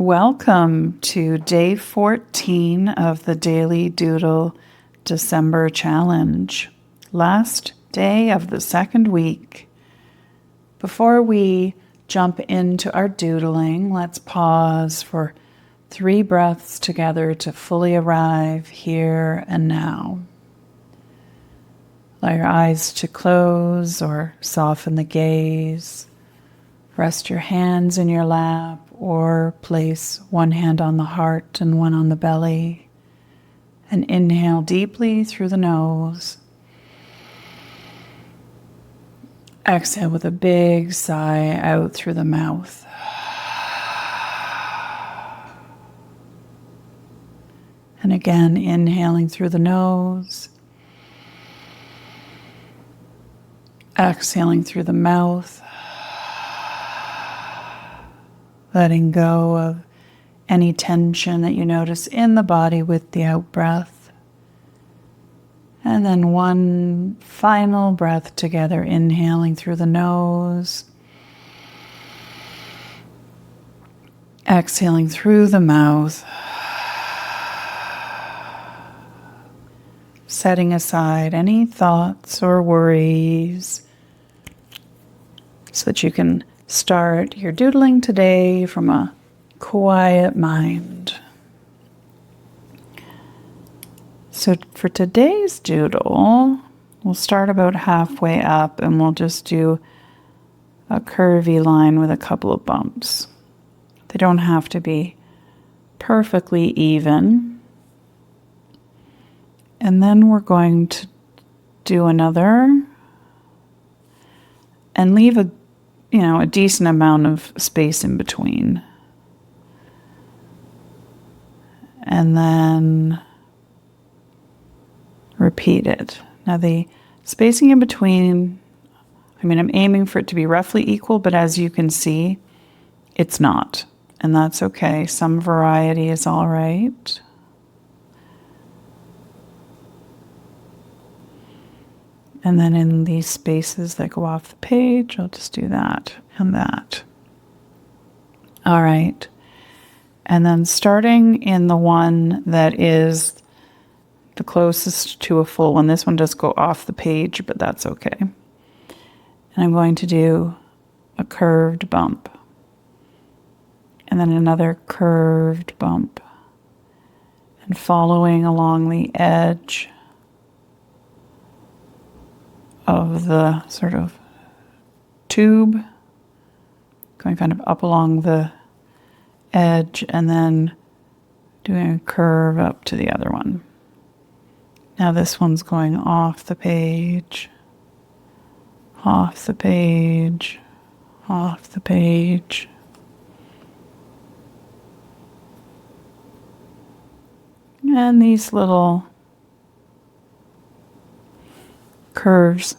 Welcome to day 14 of the Daily Doodle December Challenge. Last day of the second week. Before we jump into our doodling, let's pause for 3 breaths together to fully arrive here and now. Allow your eyes to close or soften the gaze. Rest your hands in your lap or place one hand on the heart and one on the belly. And inhale deeply through the nose. Exhale with a big sigh out through the mouth. And again, inhaling through the nose. Exhaling through the mouth. Letting go of any tension that you notice in the body with the out breath. And then one final breath together, inhaling through the nose. Exhaling through the mouth. Setting aside any thoughts or worries so that you can start your doodling today from a quiet mind. So for today's doodle, we'll start about halfway up and we'll just do a curvy line with a couple of bumps. They don't have to be perfectly even. And then we're going to do another and leave a decent amount of space in between. And then repeat it. Now the spacing in between, I'm aiming for it to be roughly equal, but as you can see, it's not. And that's okay. Some variety is all right. And then in these spaces that go off the page, I'll just do that and that. All right. And then starting in the one that is the closest to a full one. This one does go off the page, but that's okay. And I'm going to do a curved bump. And then another curved bump. And following along the edge of the sort of tube, going kind of up along the edge and then doing a curve up to the other one. Now this one's going off the page, off the page, off the page. And these little curves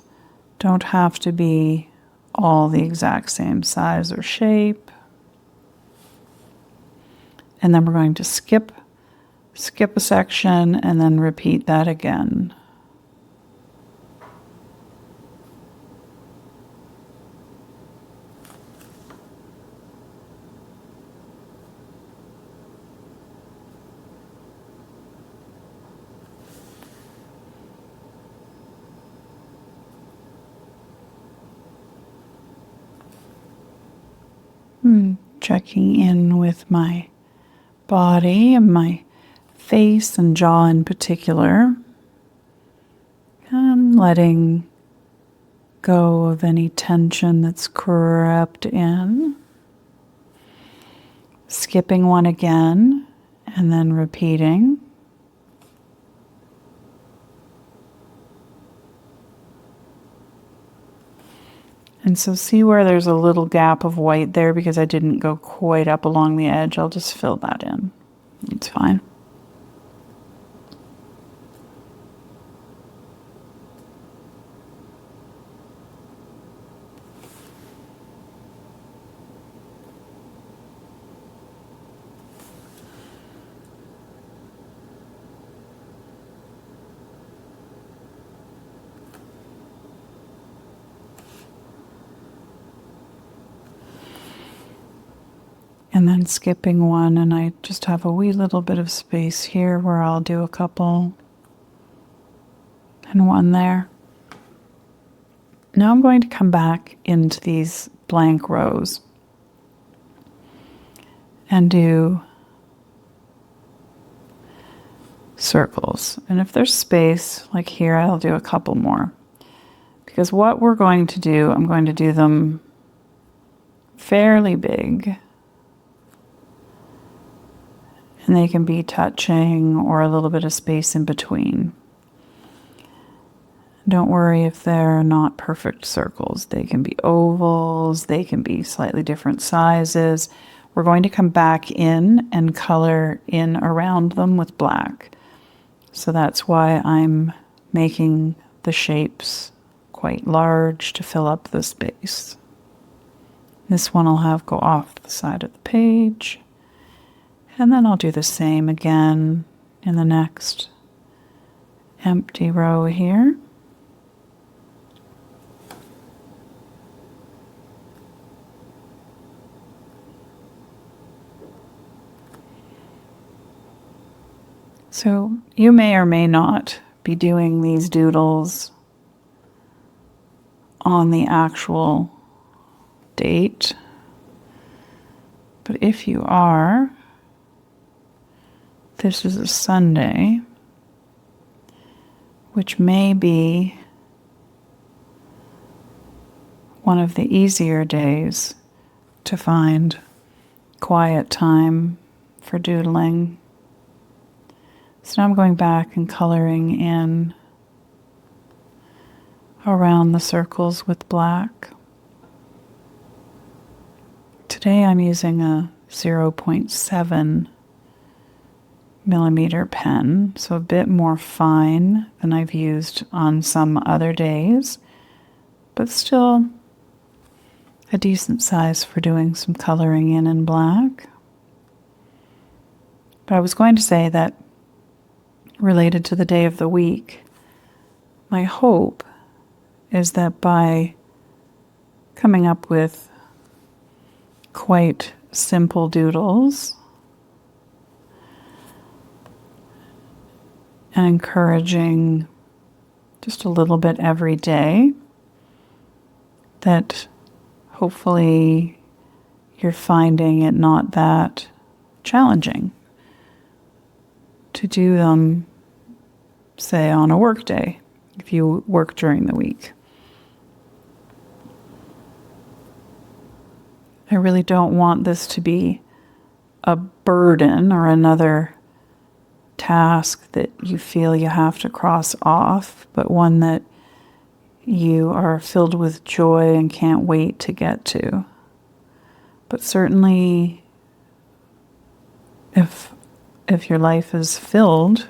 don't have to be all the exact same size or shape. And then we're going to skip a section and then repeat that again. Checking in with my body and my face and jaw in particular. And letting go of any tension that's crept in. Skipping one again and then repeating. And so see where there's a little gap of white there because I didn't go quite up along the edge. I'll just fill that in. It's fine. and then skipping one, and I just have a wee little bit of space here where I'll do a couple and one there. Now I'm going to come back into these blank rows and do circles. And if there's space, like here, I'll do a couple more. Because what we're going to do, I'm going to do them fairly big. And they can be touching or a little bit of space in between. Don't worry if they're not perfect circles. They can be ovals, they can be slightly different sizes. We're going to come back in and color in around them with black. So that's why I'm making the shapes quite large to fill up the space. This one I'll have go off the side of the page. And then I'll do the same again in the next empty row here. So you may or may not be doing these doodles on the actual date. But if you are, this is a Sunday, which may be one of the easier days to find quiet time for doodling. So now I'm going back and coloring in around the circles with black. Today I'm using a 0.7 millimeter pen, so a bit more fine than I've used on some other days, but still a decent size for doing some coloring in black. But I was going to say that related to the day of the week, my hope is that by coming up with quite simple doodles and encouraging just a little bit every day, that hopefully you're finding it not that challenging to do them, say, on a work day, if you work during the week. I really don't want this to be a burden or another task that you feel you have to cross off, but one that you are filled with joy and can't wait to get to. But certainly, if your life is filled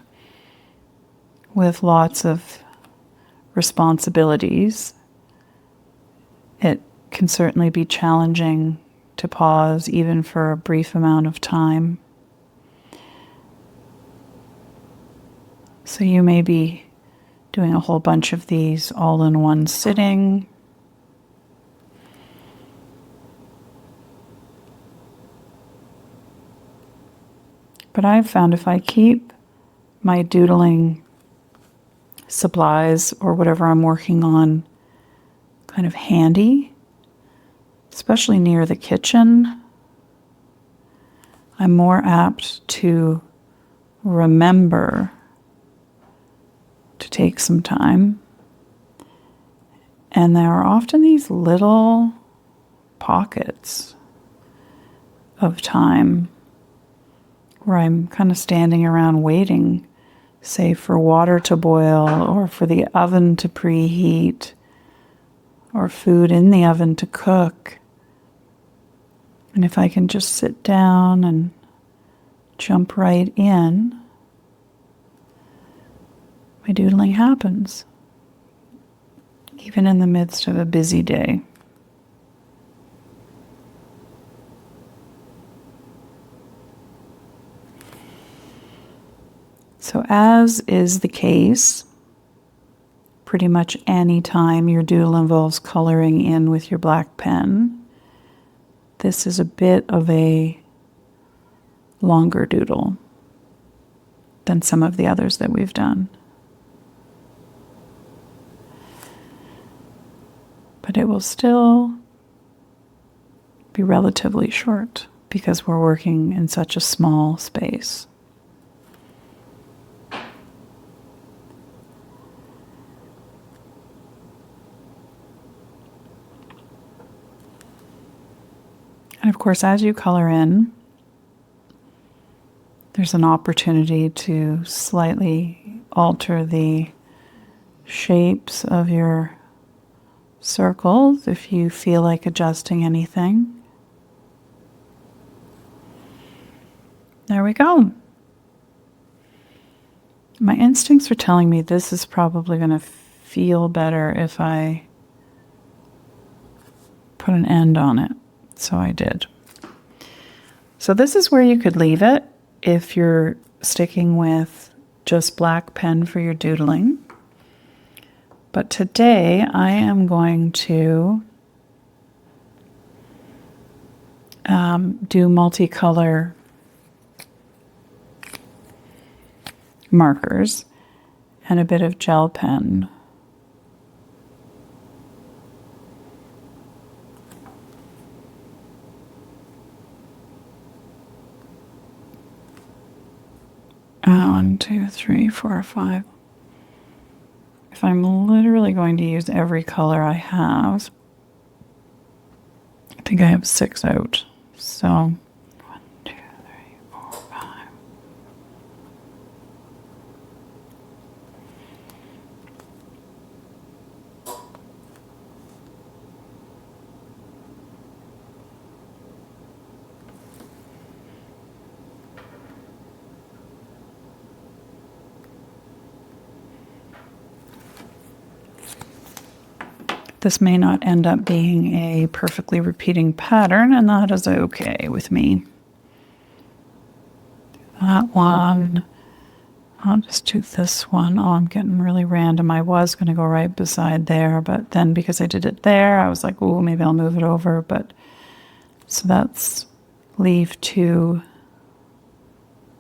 with lots of responsibilities, it can certainly be challenging to pause even for a brief amount of time. So you may be doing a whole bunch of these all in one sitting. But I've found if I keep my doodling supplies or whatever I'm working on kind of handy, especially near the kitchen, I'm more apt to remember to take some time. And there are often these little pockets of time where I'm kind of standing around waiting, say, for water to boil or for the oven to preheat or food in the oven to cook. And if I can just sit down and jump right in, my doodling happens, even in the midst of a busy day. So as is the case, pretty much any time your doodle involves coloring in with your black pen, this is a bit of a longer doodle than some of the others that we've done. But it will still be relatively short because we're working in such a small space. And of course, as you color in, there's an opportunity to slightly alter the shapes of your circles if you feel like adjusting anything. There we go. My instincts are telling me this is probably going to feel better if I put an end on it. So I did. So this is where you could leave it if you're sticking with just black pen for your doodling. But today I am going to do multicolor markers and a bit of gel pen. One, two, three, four, five. If I'm literally going to use every color I have, I think I have 6 out. So 1, 2, 3, 4, 5. This may not end up being a perfectly repeating pattern, and that is okay with me. That one. I'll just do this one. Oh, I'm getting really random. I was going to go right beside there, but then because I did it there, I was like, oh, maybe I'll move it over. But so that's leave 2,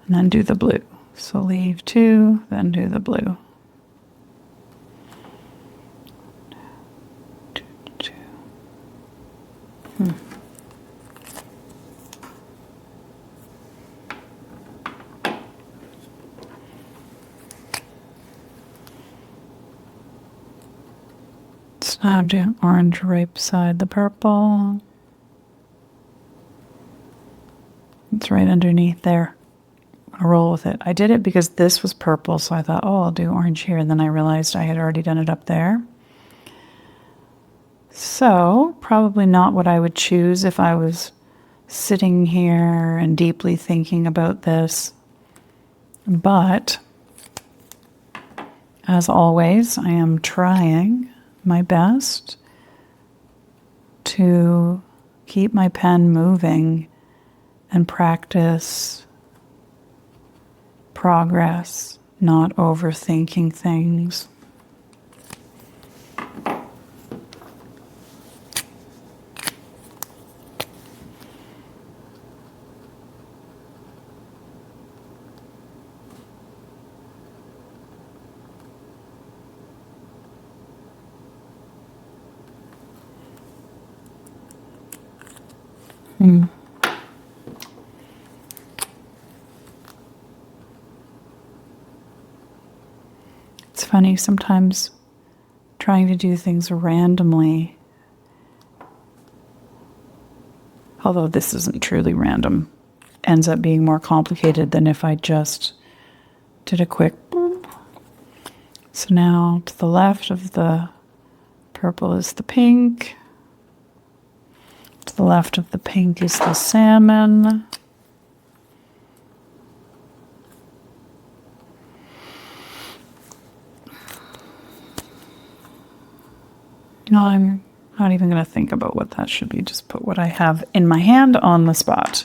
and then do the blue. So leave 2, then do the blue. So now do orange right beside the purple. It's right underneath there. I'll roll with it. I did it because this was purple, so I thought, oh, I'll do orange here. And then I realized I had already done it up there. So, probably not what I would choose if I was sitting here and deeply thinking about this. But, as always, I am trying my best to keep my pen moving and practice progress, not overthinking things. It's funny, sometimes trying to do things randomly, although this isn't truly random, ends up being more complicated than if I just did a quick boop. So now to the left of the purple is the pink. To the left of the pink is the salmon. No, I'm not even going to think about what that should be. Just put what I have in my hand on the spot.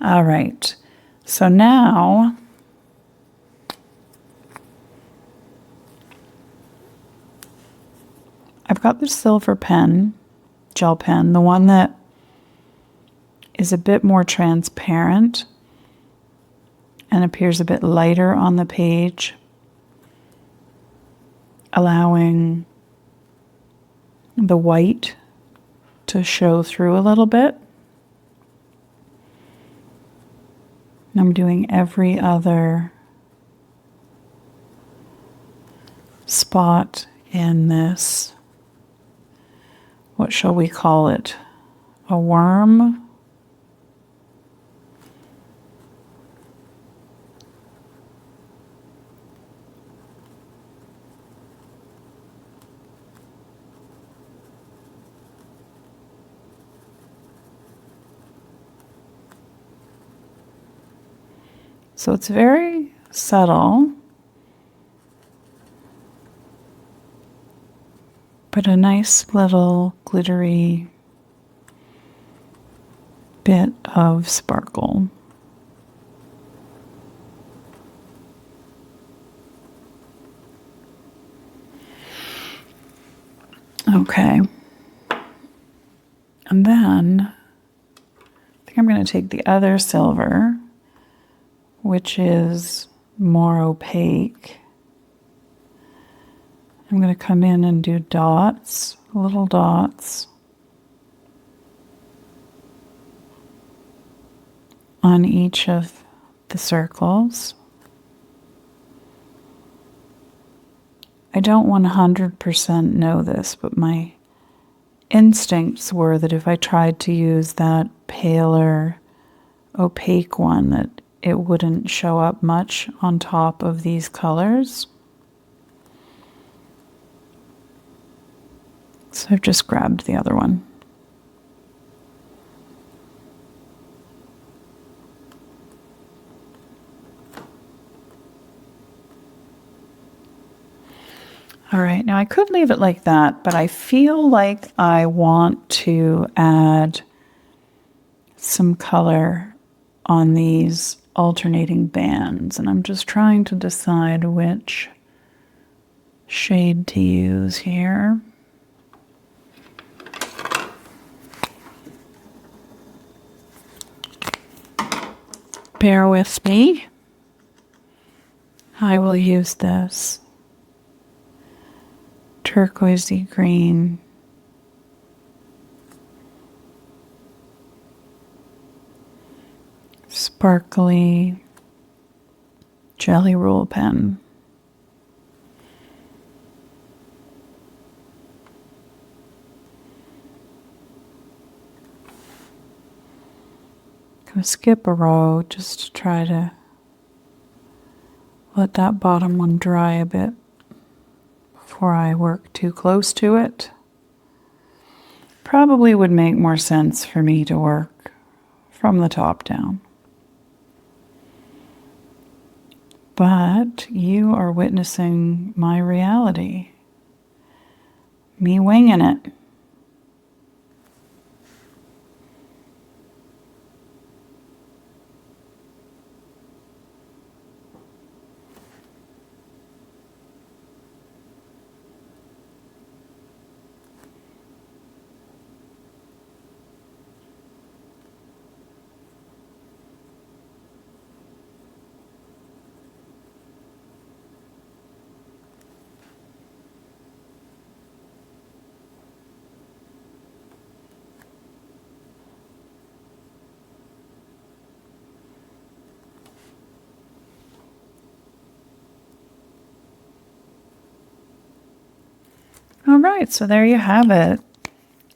All right. So now I've got the silver pen, gel pen, the one that is a bit more transparent. and appears a bit lighter on the page, allowing the white to show through a little bit. I'm doing every other spot in this, what shall we call it, a worm? So it's very subtle, but a nice little glittery bit of sparkle. Okay. And then I think I'm going to take the other silver, which is more opaque. I'm going to come in and do dots, little dots on each of the circles. I don't 100% know this, but my instincts were that if I tried to use that paler, opaque one, that it wouldn't show up much on top of these colors. So I've just grabbed the other one. All right, now I could leave it like that, but I feel like I want to add some color on these alternating bands, and I'm just trying to decide which shade to use here. Bear with me. I will use this turquoisey green. Sparkly Jelly Roll pen. Gonna skip a row just to try to let that bottom one dry a bit before I work too close to it. Probably would make more sense for me to work from the top down. But you are witnessing my reality. Me winging it. All right, so there you have it.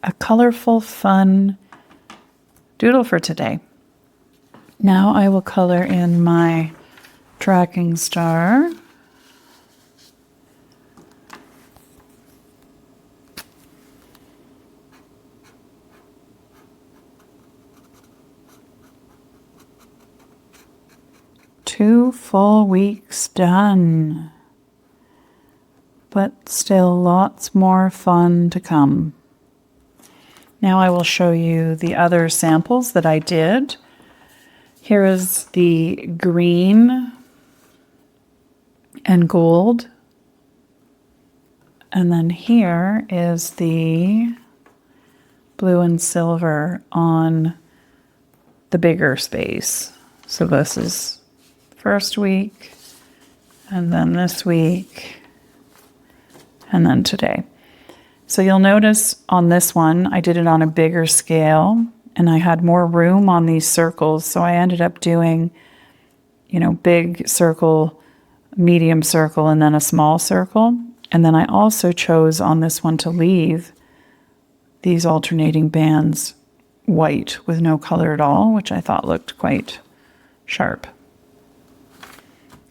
A colorful, fun doodle for today. Now I will color in my tracking star. Two full weeks done. But still lots more fun to come. Now I will show you the other samples that I did. Here is the green and gold. And then here is the blue and silver on the bigger space. So this is first week, and then this week, and then today. So you'll notice on this one, I did it on a bigger scale, and I had more room on these circles. So I ended up doing, big circle, medium circle, and then a small circle. And then I also chose on this one to leave these alternating bands white with no color at all, which I thought looked quite sharp.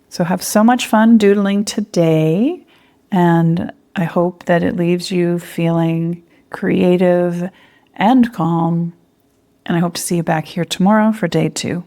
So have so much fun doodling today, and I hope that it leaves you feeling creative and calm, and I hope to see you back here tomorrow for day 2.